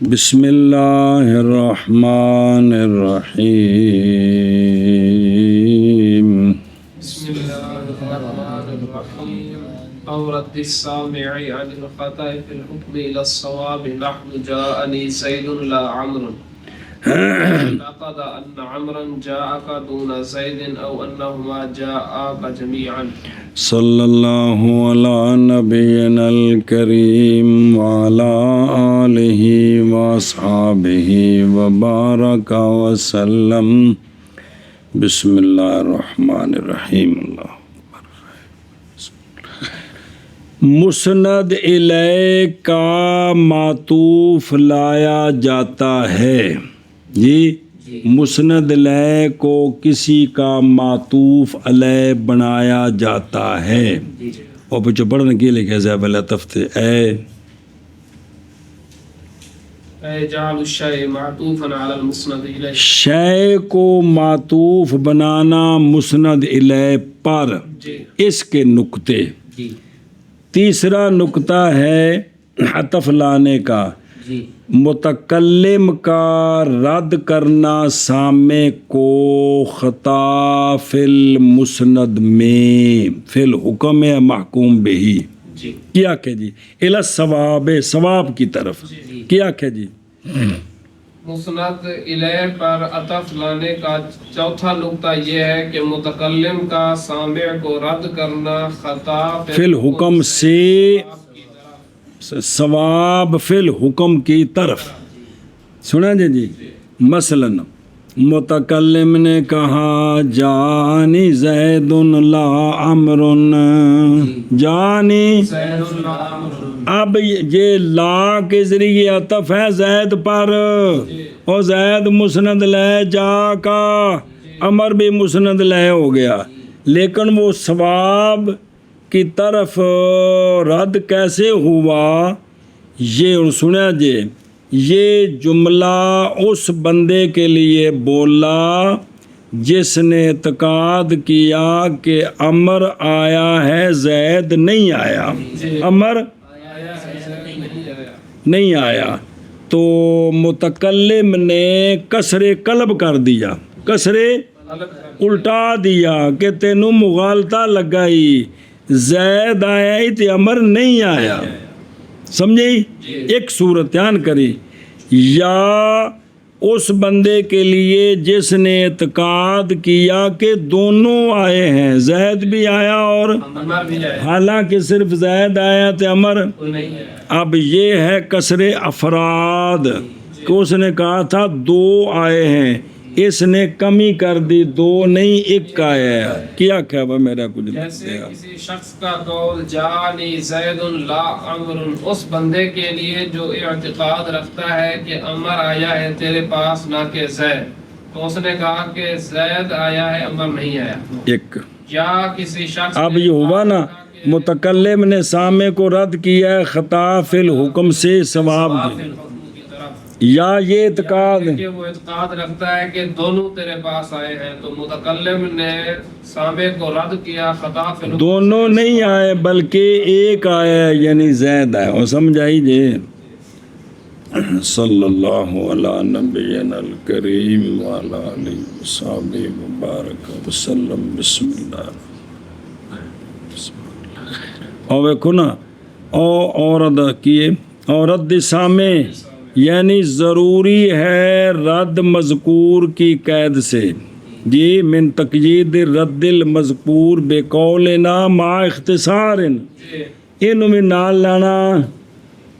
بسم اللہ الرحمن الرحیم بسم اللہ الرحمن الرحیم او رد السامع عن الخطأ في الحكم الى الصواب نحو جاءني زید لا عمر اعتقد ان عمرا جاءك دون زید او انهما جاءك جميعا صلی اللہ علی نبینا الکریم وعلی آلہ واصحابہ وبارک وسلم بسم اللہ الرحمن الرحیم اللہ مسند الیہ کا معطوف لایا جاتا ہے جی مسند الیہ کو کسی کا معطوف علیہ بنایا جاتا ہے اور بچوں پڑھنے کے لیے کیسے پہلے تفتے جعل الشيء معطوفا على المسند الیہ شے کو معطوف بنانا مسند الیہ پر اس کے نقطے تیسرا نقطہ ہے عطف لانے کا متکلم کا رد کرنا سامع کو خطا فی المسند میں فی الحکم محکوم بہی کیا کہ جی الی الثواب ثواب کی طرف کیا کہ جی مسند الیہ پر عطف لانے کا چوتھا نقطہ یہ ہے کہ متکلم کا سامع کو رد کرنا خطا فی الحکم سے ثواب فی الحکم کی طرف سنا جی مثلا متکلم نے کہا جانی زید لا عمر جانی اب یہ لا کے ذریعے عطف ہے زید پر اور زید مسند لے جا کا عمر بھی مسند لے ہو گیا لیکن وہ ثواب کی طرف رد کیسے ہوا یہ سنا جی یہ جملہ اس بندے کے لیے بولا جس نے اعتقاد کیا کہ عمر آیا ہے زید نہیں آیا عمر نہیں آیا تو متکلم نے کسر قلب کر دیا کسر الٹا دیا کہ تینوں مغالطہ لگائی زید آیا ہی تے عمر نہیں آیا سمجھے ایک صورت دھیان کری یا اس بندے کے لیے جس نے اعتقاد کیا کہ دونوں آئے ہیں زید بھی آیا اور حالانکہ صرف زید آیا تے عمر اب یہ ہے کسر افراد کہ اس نے کہا تھا دو آئے ہیں اس نے کمی کر دی دو نہیں ایک آیا ہے کیا کیا میرا کچھ جیسے کسی شخص کا قول جانی زید لا عمر اس بندے کے لیے جو اعتقاد رکھتا ہے کہ عمر آیا ہے تیرے پاس نہ کہ زید تو اس نے کہا کہ زید آیا ہے عمر نہیں آیا ایک یا کسی شخص اب یہ ہوا نا متکلم نے سامع کو رد کیا ہے خطا فی الحکم سے ثواب کی یا یہ اعتقاد کہ وہ اعتقاد رکھتا ہے کہ دونوں تیرے پاس آئے ہیں تو متکلم نے سامع کو رد کیا خطا فی الحکم دونوں نہیں آئے بلکہ ایک آیا یعنی زید آئے اور سمجھائی جی صلی اللہ علی نبینا الکریم وعلی آلہ وصحبہ وبارک وسلم بسم اللہ اور ویکھو نا عورت کیے اور رد سامع یعنی ضروری ہے رد مذکور کی قید سے جی من تقیید رد المذکور بے قولنا مع اختصار ان میں نال لانا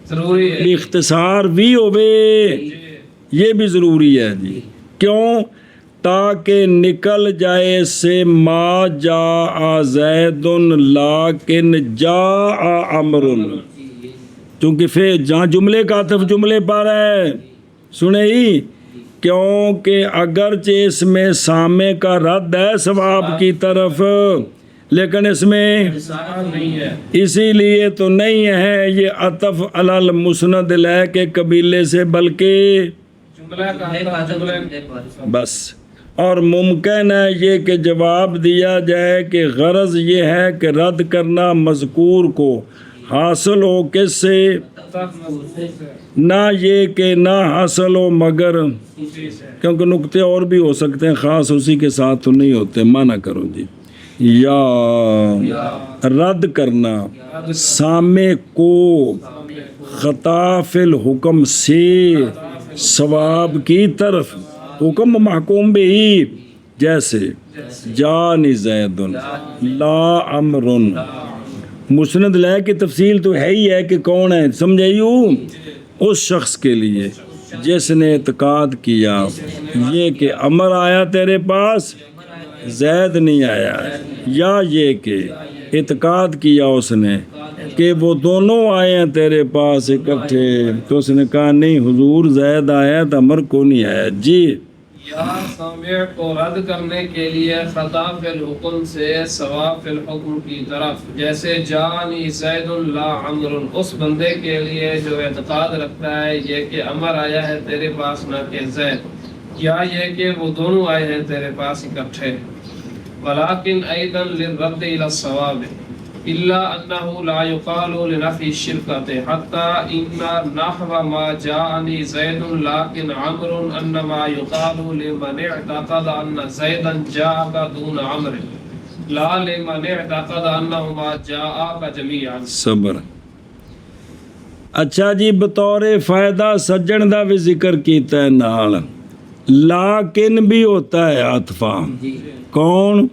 ضروری ہے اختصار بھی ہوئے یہ بھی ضروری ہے جی کیوں تاکہ نکل جائے سے ما جاء زید لیکن جاء عمر چونکہ پھر جہاں جملے کا عطف جملے پر ہے سنے ہی کیونکہ اگرچہ اس میں سامع کا رد ہے ثواب کی طرف لیکن اس میں اسی لیے تو نہیں ہے یہ عطف علی المسند الیہ کے قبیلے سے بلکہ بس اور ممکن ہے یہ کہ جواب دیا جائے کہ غرض یہ ہے کہ رد کرنا مذکور کو حاصل ہو کس سے نہ یہ کہ نہ حاصل ہو مگر، کیونکہ نقطے اور بھی ہو سکتے ہیں، خاص اسی کے ساتھ تو نہیں ہوتے، مانا کرو جی، یا رد کرنا سامع کو خطا فی الحکم سے ثواب کی طرف، حکم محکوم بھی، جیسے جانی زید لا امر، مسند لے کی تفصیل تو ہے ہی ہے کہ کون ہے، سمجھائیو، اس شخص کے لیے جس نے اعتقاد کیا یہ کہ امر آیا تیرے پاس، زید نہیں آیا، یا یہ کہ اعتقاد کیا اس نے کہ وہ دونوں آئے ہیں تیرے پاس اکٹھے، تو اس نے کہا نہیں حضور زید آیا تو امر کو نہیں آیا جی۔ یا سامع کو رد کرنے کے لیے خطا فی الحکم سے ثواب فی الحکم کی طرف، جیسے جانی زید لا عمر، اس بندے کے لیے جو اعتقاد رکھتا ہے یہ کہ امر آیا ہے تیرے پاس نہ کہ زید، یا یہ کہ وہ دونوں آئے ہیں تیرے پاس اکٹھے۔ ولیکن ایضا للرد الى الصواب الا انه لا يقال لنفي الشركة حتى ان نحو ما جاءني زيد لكن عمرو انما يقال لمن اعتقد ان زيدا جاءك دون عمرو لا لمن اعتقد انهما جاءك جميعا۔ صبر۔ اچھا جی، بطور فائدہ سجن دا بھی ذکر کیتا ہے نال، لیکن بھی ہوتا ہے عطفہ، کون؟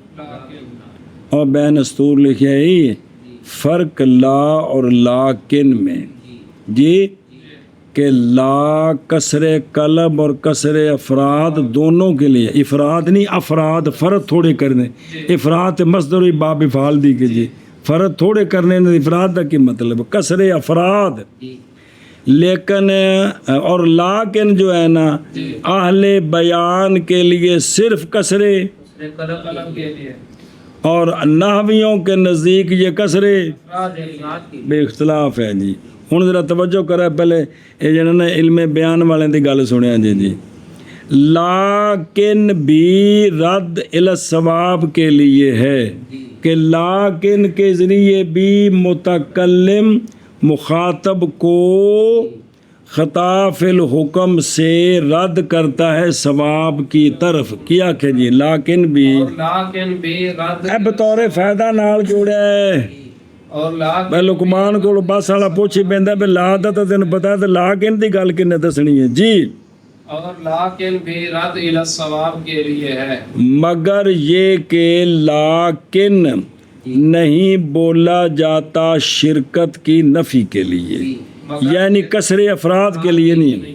اور بین استور لکھے ہی فرق لا اور لیکن میں جی، کہ لا کسر قلب اور کسر افراد دونوں کے لیے، افراد نہیں افراد، فرد تھوڑے کرنے، افراد مصدر باب افعال دی کہ جی فرد تھوڑے کرنے نے، افراد کا کی مطلب کسر افراد، لیکن اور لیکن جو ہے نا اہل بیان کے لیے صرف کسرے قلم کے لیے، اور نحویوں کے نزدیک یہ کسرے بے اختلاف ہے جی۔ ہوں ذرا توجہ کرا، پہلے یہ جنہوں نے علم بیان والے دی گل سنیا جی، لیکن بھی رد الی الثواب کے لیے ہے کہ لیکن کے ذریعے بھی متکلم مخاطب کو خطا فی الحکم سے رد کرتا ہے ثواب کی طرف، کیا کہ جی لیکن بھی رد بطور فائدہ نال جوڑیا ہے۔ اور میں لقمان کو بس والا پوچھی پیندا بھی لا دا تو تینوں پتا ہے لیکن دی گل کنے دسنی ہے جی، اور لیکن بھی رد الی الثواب کے لیے ہے، مگر یہ کہ لیکن نہیں بولا جاتا شرکت کی نفی کے لیے، یعنی کسر افراد کے لیے نہیں،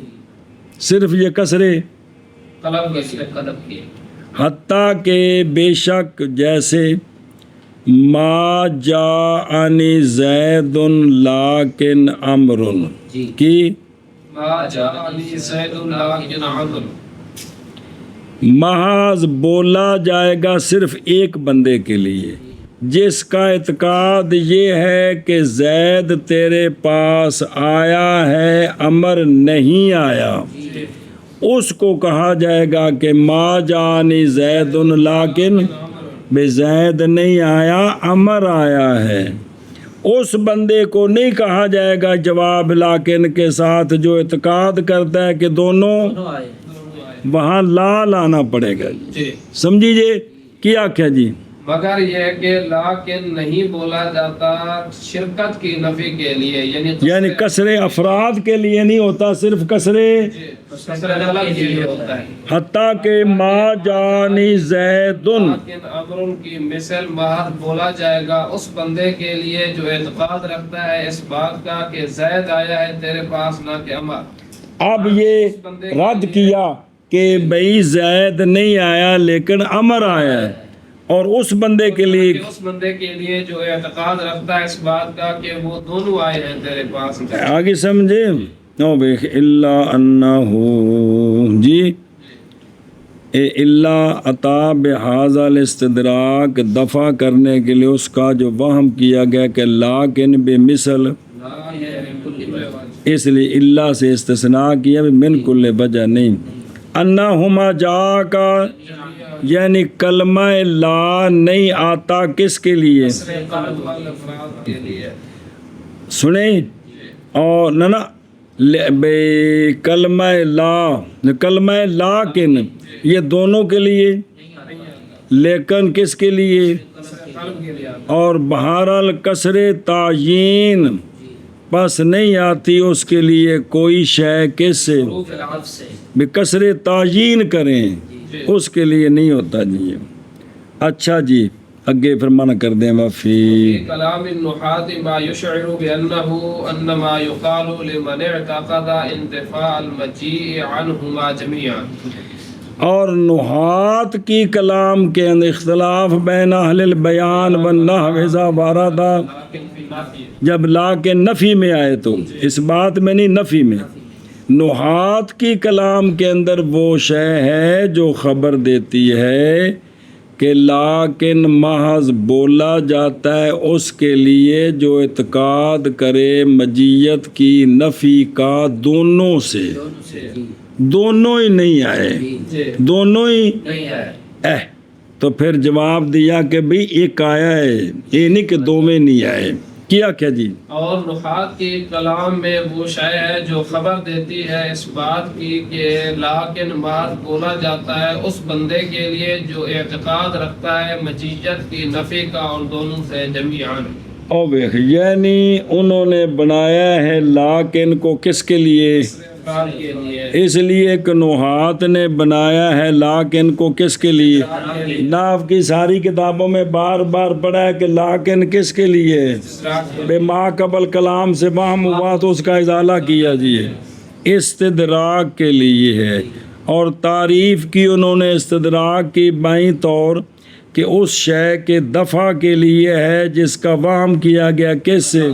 صرف یہ کسر قلم کی، حتیٰ کہ بے شک جیسے ما جاءنی زید لیکن امر کی، ما جاءنی زید لیکن عمرو، محض بولا جائے گا صرف ایک بندے کے لیے جس کا اعتقاد یہ ہے کہ زید تیرے پاس آیا ہے امر نہیں آیا، اس کو کہا جائے گا کہ ما جانی زید لیکن بے زید نہیں آیا امر آیا ہے، اس بندے کو نہیں کہا جائے گا جواب لیکن کے ساتھ جو اعتقاد کرتا ہے کہ دونوں، وہاں لا لانا پڑے گا جی، سمجھیے کیا کیا جی، مگر یہ کہ لیکن نہیں بولا جاتا شرکت کی نفی کے لیے، یعنی کسر افراد کے لیے نہیں ہوتا، صرف کسر قلم کے لیے ہوتا ہے، حتیٰ کہ ما جانی زیدن، لیکن امر کی مثل محض بولا جائے گا اس بندے کے لیے جو اعتقاد رکھتا ہے اس بات کا کہ زید آیا ہے تیرے پاس نہ کہ امر۔ اب یہ رد کیا کہ بھئی زید نہیں آیا لیکن امر آیا ہے، اور اس بندے کے لیے جو اعتقاد رکھتا ہے اس بات کا کہ وہ دونوں آئے ہیں تیرے پاس، آگے سمجھے نو بیخ الا انہو جی، اللہ عطا بحاظہ الاستدراک دفع کرنے کے لیے اس کا جو وہم کیا گیا کہ لیکن بے مثل، اس لیے اللہ سے استثناء کیا بھی من کل وجہ نہیں، انہما جا کا یعنی کلمہ لا نہیں آتا کس کے لیے، سنیں اور نہ کلمہ لاکن یہ دونوں کے لیے، لیکن کس کے لیے؟ قلب کے لیے اور بہرحال کسر تعیین پس نہیں آتی اس کے لیے کوئی شے، کس سے؟ حروف العطف سے بھی کسر تعیین کریں اس کے لیے نہیں ہوتا جی۔ اچھا جی اگے پھر منع کر دیں وفی كلام النحاة ما يشعر بأنه أنما يقال لمن اعتقد انتفاء المجيء عنهما جميعا۔ اور نحات کی کلام کے اندر اختلاف بین اہل البیان والنحو اذا وارد، لكن في نافية جب لا کے نفی میں آئے تو اس بات میں نہیں، نفی میں۔ نحات کی کلام کے اندر وہ شے ہے جو خبر دیتی ہے کہ لیکن محض بولا جاتا ہے اس کے لیے جو اعتقاد کرے مجیت کی نفی کا دونوں سے، دونوں ہی نہیں آئے، جی دونوں ہی نہیں ہے۔ تو پھر جواب دیا کہ بھئی ایک آیا ہے، یہ نہیں کہ دو میں نہیں آئے۔ کیا جی؟ اور نحات کے کلام میں وہ شے ہے جو خبر دیتی ہے اس بات کی کہ لیکن بعد بولا جاتا ہے اس بندے کے لیے جو اعتقاد رکھتا ہے مجیت کی نفی کا، اور دونوں سے جمیعاً۔ او ویخ یعنی انہوں نے بنایا ہے لیکن کو کس کے لیے؟ اقرار کے لیے، اس لیے کہ نحات نے بنایا ہے لیکن کو کس کے لیے؟ نحو کی ساری کتابوں میں بار بار پڑھا ہے کہ لیکن کس کے لیے؟ بے ما قبل کلام سے وہم ہوا تو اس کا ازالہ کیا جی، استدراک کے لیے ہے۔ اور تعریف کی انہوں نے استدراک کی بائیں طور کہ اس شے کے دفع کے لیے ہے جس کا وہم کیا گیا، کس سے؟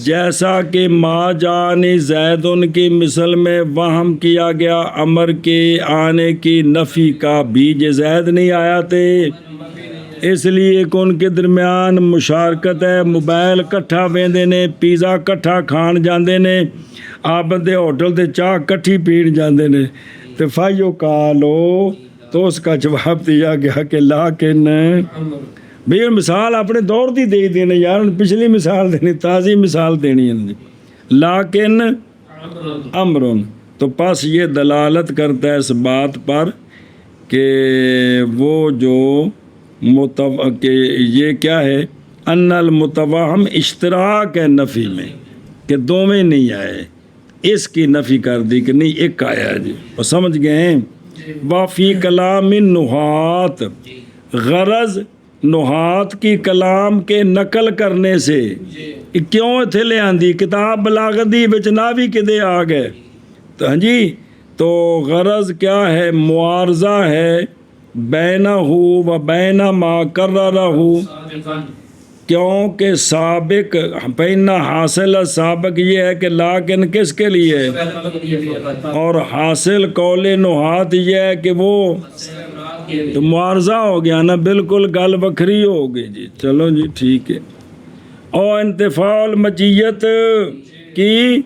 جیسا کہ ما جانی زیدن کی مثل میں وہم کیا گیا امر کے آنے کی نفی کا، بھی زید نہیں آیا تھے اس لیے کہ ان کے درمیان مشارکت ہے، موبائل کٹھا ویندے نے، پیزا کٹھا کھان جاندے نے، آپ دے ہوٹل تے چاہ کٹھی پین جاندے نے، تو فائیو کالو تو اس کا جواب دیا گیا کہ لیکن بھئی مثال اپنے دور دی دے دینے یار، پچھلی مثال دینی، تازی مثال دینی ہے۔ لیکن امرن تو پس یہ دلالت کرتا ہے اس بات پر کہ وہ جو کہ یہ کیا ہے، ان المتوہم اشتراک ہے نفی میں، کہ دو میں نہیں آئے، اس کی نفی کر دی کہ نہیں ایک آیا جی، اور سمجھ گئے ہیں۔ وفی کلام نحات، غرض نحات کی کلام کے نقل کرنے سے کیوں اتھے لے آندی کتاب بلاغت دی وچ ناوی کدے آ گئے تو ہاں جی، تو غرض کیا ہے، معارضہ ہے بینہ و بینہ ما کررہ، کیونکہ سابق پہنا حاصل سابق یہ ہے کہ لیکن کس کے لیے، اور حاصل قول نحات یہ ہے کہ وہ تو معارضہ ہو گیا نا، بالکل گل بکھری ہو گئی جی۔ چلو جی ٹھیک ہے۔ اور انتفاع المجیت کی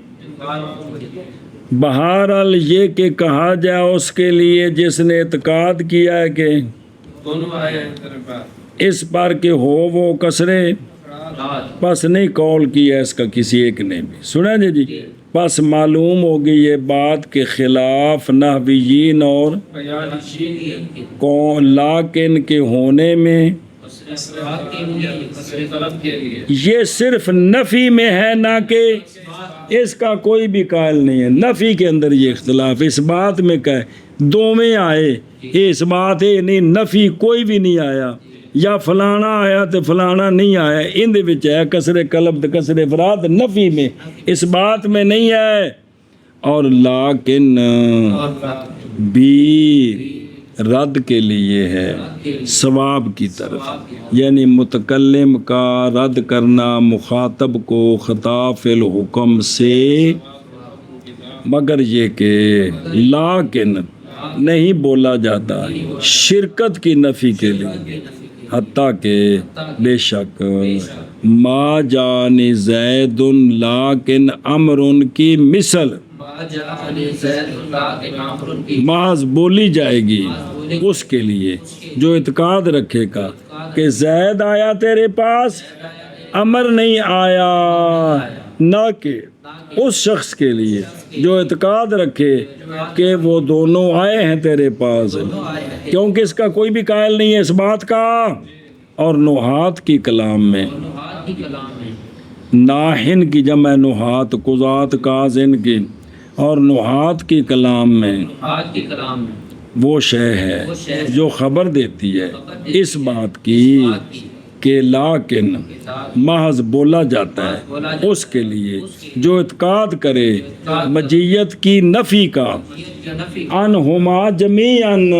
بہرحال یہ کہ کہا جائے اس کے لیے جس نے اعتقاد کیا ہے کہ اس پر کہ ہو وہ کسرے، پس نہیں قول کیا اس کا کسی ایک نے بھی، سنا جی۔ پس معلوم ہوگی یہ بات کہ خلاف نحویین اور لیکن کے ہونے میں یہ صرف نفی میں ہے، نہ کہ اس کا کوئی بھی قائل نہیں ہے۔ نفی کے اندر یہ اختلاف، اس بات میں کہ دو میں آئے، اس بات ہے نہیں، نفی کوئی بھی نہیں آیا، یا فلانا آیا تو فلانا نہیں آیا، ان دے وچ ہے کسر قلب تے کسر افراد نفی میں، اس بات میں نہیں ہے۔ اور لیکن بھی رد کے لیے ہے، ثواب کی طرف، یعنی متکلم کا رد کرنا مخاطب کو خطاف الحکم سے، مگر یہ کہ لیکن نہیں بولا جاتا شرکت کی نفی کے لیے، حتیٰ کہ بے شک ما جانی زید لیکن امر کی مثل محض بولی جائے گی اس کے لیے جو اعتقاد رکھے گا کہ زید آیا تیرے پاس، امر نہیں آیا، نہ کہ اس شخص کے لیے جو اعتقاد رکھے کہ وہ دونوں آئے ہیں تیرے پاس، کیونکہ اس کا کوئی بھی قائل نہیں ہے اس بات کا. اور نحات کی کلام میں ناہن کی جمع نحات، قضات کازن کی، اور نحات کی کلام میں وہ شے ہے جو خبر دیتی ہے اس بات کی کہ لیکن محض بولا جاتا ہے اس کے لیے جو اعتقاد کرے مجیت کی نفی کا، انہما جمیعاً،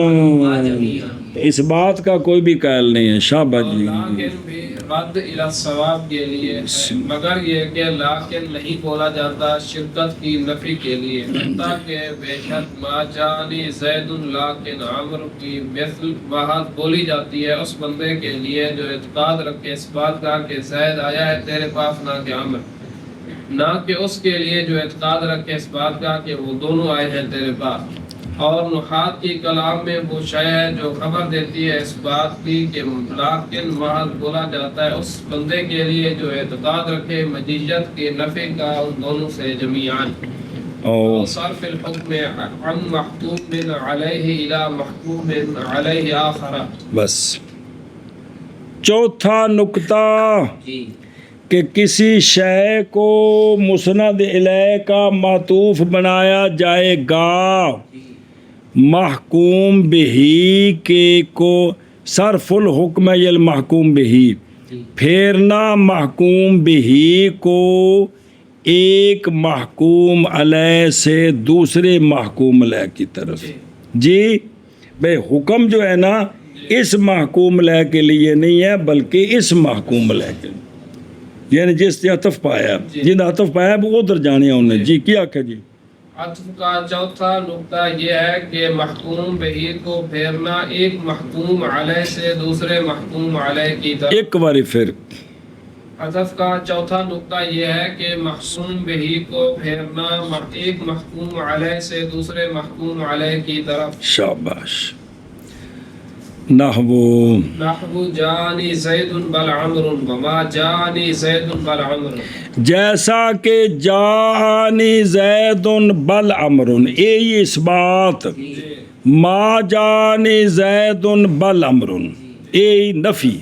اس بات کا کوئی بھی قائل نہیں ہے. شاباش جی. لیکن بھی رد الی الصواب کے لیے ہے، مگر یہ کہ لیکن نہیں بولا جاتا شرکت کی نفی کے لیے، تاکہ بے شک ما جانی زید لیکن عمرو کی مثل بات بولی جاتی ہے اس بندے کے لیے جو اعتقاد رکھے اس بات کا کہ زید آیا ہے تیرے پاس نہ کہ عمر، نہ کہ اس کے لیے جو اعتقاد رکھے اس بات کا کہ وہ دونوں آئے ہیں تیرے پاس. اور نحات کی کلام میں وہ شے ہے جو خبر دیتی ہے اس بات کی کہ لیکن محض بولا جاتا ہے اس بندے کے لیے جو اعتقاد رکھے مجیت کی نفی کا ان دونوں سے جمیعاً. اور صرف الحکم عن محکوم علیہ الی محکوم علیہ آخر. بس چوتھا نکتہ کہ کسی شے کو مسند الیہ کا معطوف بنایا جائے گا محکوم بہی کے کو صرف الحکم المحکوم بہی، پھیرنا محکوم بہی کو ایک محکوم علیہ سے دوسرے محکوم علیہ کی طرف. جی بھئی حکم جو ہے نا اس محکوم علیہ کے لیے نہیں ہے بلکہ اس محکوم علیہ کے لیے، یعنی جس نے عطف پایا، جن عطف پایا وہ ادھر جانے انہیں. جی کیا کہ جی عطف کا چوتھا نقطہ یہ ہے کہ محکوم بہی کو پھیرنا ایک محکوم علیہ سے دوسرے محکوم علیہ کی طرف. ایک باری پھر عطف کا چوتھا نقطہ یہ ہے کہ محکوم بہی کو پھیرنا ایک محکوم علیہ سے دوسرے محکوم علیہ کی طرف. شاباش. نحو جانی زید بل عمر وما جانی زید بل عمر، جیسا کہ جانی زید بل عمر، یہ اس بات ما جانی زید بل عمر، یہ نفی،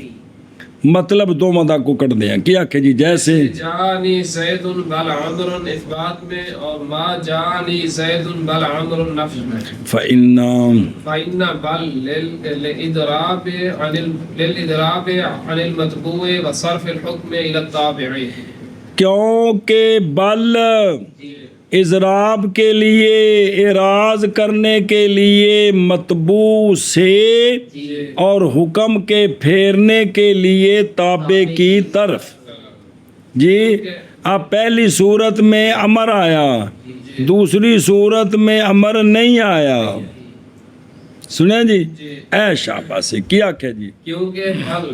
مطلب دو مدہ کو کٹ دیں. کیا کہ جی جیسے جانی زید بل عمر اس بات میں اور ما جانی زید بل عمر نفی میں. فإن بل للإضراب عن المتبوع وصرف الحكم إلى التابع، کیونکہ بل اضراب کے لیے، اعراض کرنے کے لیے، مطبوع سے اور حکم کے پھیرنے کے لیے تابع کی طرف. جی اب پہلی صورت میں امر آیا، دوسری صورت میں امر نہیں آیا. سنیں جی اے شاباش سے کیا کہ جی کیونکہ حل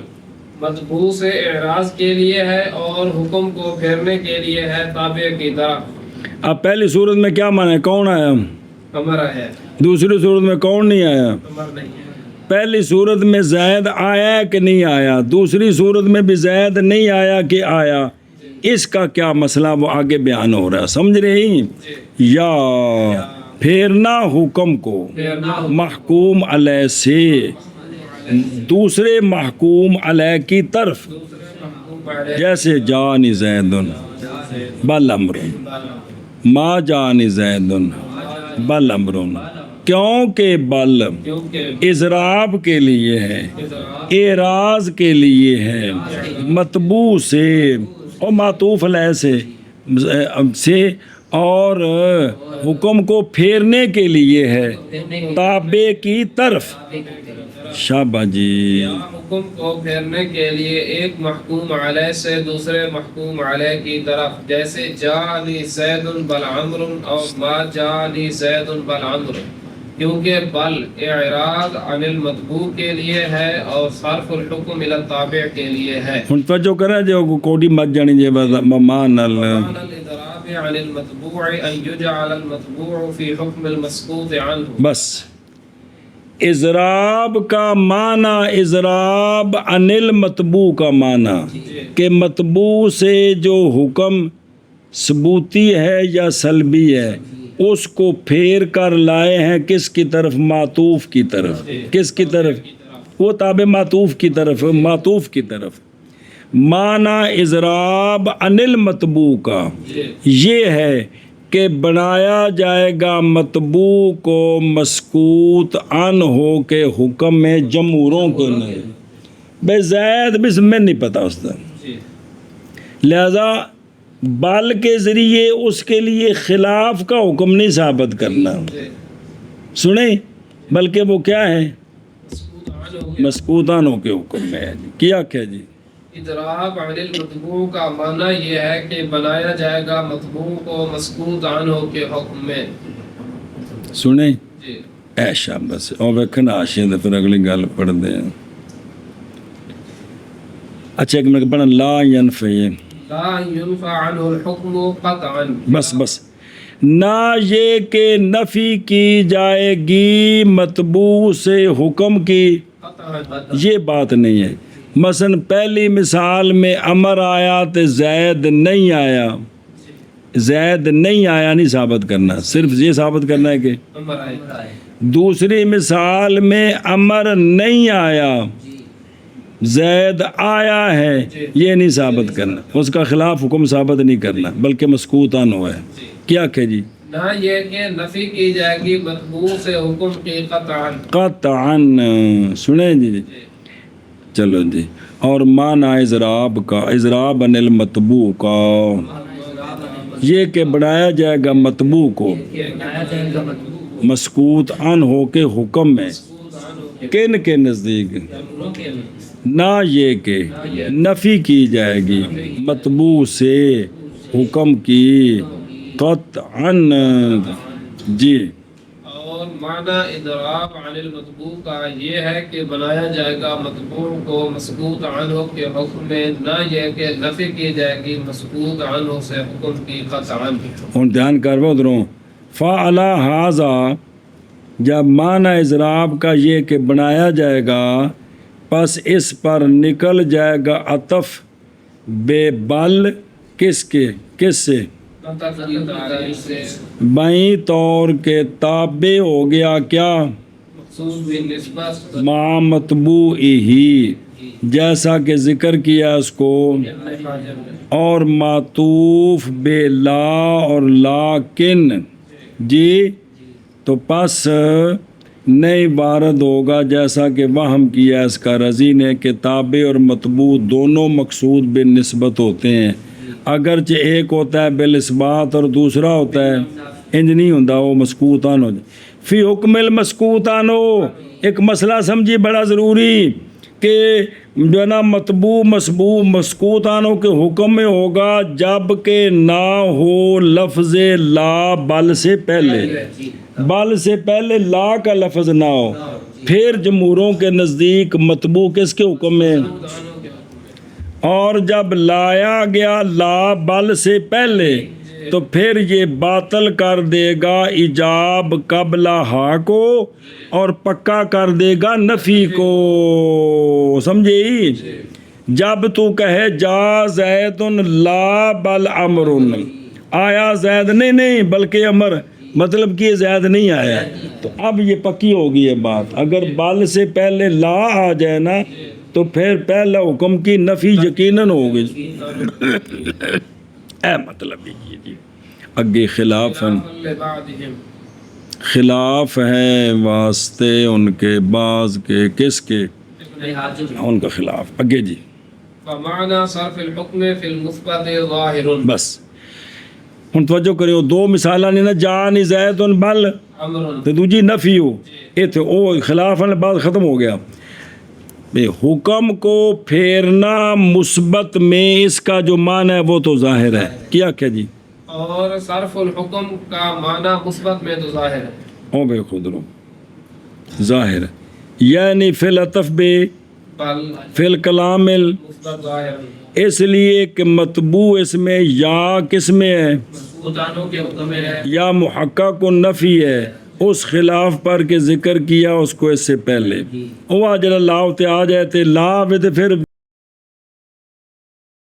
مطبوع سے اعراض کے لیے ہے اور حکم کو پھیرنے کے لیے ہے تابع کی طرف. اب پہلی صورت میں کیا مانا ہے؟ کون آیا؟ امر ہے. دوسری صورت میں کون نہیں آیا؟ امر نہیں ہے. پہلی صورت میں زید آیا کہ نہیں آیا، دوسری صورت میں بھی زید نہیں آیا کہ آیا. اس کا کیا مسئلہ وہ آگے بیان ہو رہا ہے، سمجھ رہی؟ یا پھیرنا حکم کو محکوم علیہ سے دوسرے محکوم علیہ کی طرف، جیسے جانی زید بل عمر، ما جانی زید بل عمر، کیونکہ بل اضراب کے لیے ہے، اعراض کے لیے ہے، مطبوع سے اور معطوف علیہ سے اور حکم کو پھیرنے کے لیے ہے تابع کی طرف. شاباش جی. حکم کو پھیرنے کے لیے ایک محکوم علیہ سے دوسرے محکوم علیہ کی طرف، جیسے جانی زید بل عمر اور ما جانی زید بل عمر، کیونکہ بل اعراض عن المطبوع کے لیے ہے اور صرف الحکم الی التابع کے لیے ہے. ہن توجہ کرا جو کوڈی مت جانی جے مان الاضراب عن المطبوع ان يجعل المطبوع في حكم المسقوط عنه. بس اضراب کا معنی، اضراب عن المطبوع کا معنی کہ مطبوع سے جو حکم ثبوتی ہے یا سلبی ہے، اس کو پھیر کر لائے ہیں کس کی طرف؟ معطوف کی طرف۔ کس کی طرف؟ وہ تابع معطوف کی طرف، معطوف کی طرف۔ معنی اضراب عن المطبوع کا یہ ہے کہ بنایا جائے گا مطبوع کو مسکوت عن ہو کے حکم میں جمہوروں کو نہیں۔ بے زید بس میں نہیں پتا استاد، لہذا بال کے ذریعے اس کے لیے خلاف کا حکم نہیں ثابت کرنا، سنیں، بلکہ وہ کیا ہے؟ مسکوت عن ہو کے حکم میں ہے۔ کیا کہ جی اضراب عن المطبوع کا معنی یہ ہے کہ بنایا جائے گا مطبوع کو مسکوت عنہ کے حکم میں۔ سنیں جی اے شاباش، اور ویکھنا آشین دے پھر اگلی گل پڑھ دیں۔ اچھا ایک منٹ پڑھنا، لا ینفی، لا ينفع عنہ الحکم قطعا، بس نہ یہ کہ نفی کی جائے گی مطبوع سے حکم کی، قطعا یہ بات نہیں ہے۔ مثلا پہلی مثال میں امر آیا تو زید نہیں آیا، زید نہیں آیا نہیں ثابت کرنا، صرف یہ ثابت کرنا ہے کہ نمبر آئے۔ دوسری مثال میں امر نہیں آیا زید آیا ہے، یہ نہیں ثابت کرنا، اس کا خلاف حکم ثابت نہیں کرنا بلکہ مسکوت عن ہو ہے۔ کیا کہ جی نہ یہ کہ نفی کی جائے گی مطبوع سے حکم کی قطعا، قطعاً، سنیں جی چلو جی۔ اور معنی اضراب کا، اضراب عن المطبوع کا یہ کہ بنایا جائے گا مطبوع کو مسکوت عن ہو کے حکم میں، کن کے نزدیک؟ نہ یہ کہ نفی کی جائے گی مطبوع سے حکم کی قطعاً، جی۔ اور معنی اضراب عن المطبوع کا یہ ہے کہ بنایا جائے گا مطبوع کو مسکوت عنہ کے حکم میں، نہ یہ کہ نفی کی جائے گی مسکوت عنہ سے حکم کی قطعا۔ ہوں دھیان کرو ادھروں، فعلا ھذا جب معنی اضراب کا یہ کہ بنایا جائے گا، پس اس پر نکل جائے گا عطف بے بل، کس کے؟ کس سے؟ بائیں طور کے تابع ہو گیا کیا؟ مع مطبوع ہی، جیسا کہ ذکر کیا اس کو، اور معطوف بے لا اور لاکن، جی۔ تو پس نئی وارد ہوگا جیسا کہ وہم کیا اس کا رضی نے کہ تابع اور مطبوع دونوں مقصود بالنسبت ہوتے ہیں، اگرچہ ایک ہوتا ہے بالثبات اور دوسرا ہوتا ہے انج نہیں ہوتا، وہ مسکوت عن ہو جائے۔ فی حکم المسکوت عنہ، ایک مسئلہ سمجھی بڑا ضروری کہ جو ہے نا مطبوع مسکوت عنہ کے حکم میں ہوگا جب کہ نہ ہو لفظ لا بل سے پہلے، بل سے پہلے لا کا لفظ نہ ہو، پھر جمہوروں کے نزدیک مطبوع کس کے حکم میں؟ اور جب لایا گیا لا بل سے پہلے تو پھر یہ باطل کر دے گا ایجاب قبل ہا کو اور پکا کر دے گا نفی کو، سمجھے؟ جب تو کہے جا زید لا بل امر، آیا زید نہیں بلکہ امر، مطلب کہ یہ زید نہیں آیا، تو اب یہ پکی ہوگی یہ بات۔ اگر بل سے پہلے لا آ جائے نا تو پھر پہلا حکم کی نفی یقیناً ہوگی، اے مطلب یہ جی۔ اگے خلاف خلاف ہے واسطے ان کے بعض کے، کس کے؟ ان کا خلاف۔ اگے جی فمعنى صرف الحكم في المثبت ظاهر، بس ہن توجہ کریو، دو مثالاں نے نا جان زید بل امر تے دوجی نفی ہو، ایتھے او خلاف نے بعد ختم ہو گیا۔ حکم کو پھیرنا مثبت میں اس کا جو معنی ہے وہ تو ظاہر ہے، کیا جی؟ اور صرف الحکم کا معنی مثبت میں تو ظاہر ہے، او بے خود رو ظاہر ہے، یعنی فی العطف بے بل فی الکلام مثبت ظاہر ہے، اس لیے کہ مطبوع اس میں یا کس میں ہے؟ مسکوتانوں کے حکم میں ہے، یا محقق و نفی ہے، اس خلاف پر کے ذکر کیا اس کو اس سے پہلے وہ جڑا لا تے آ جائے تے لا تے پھر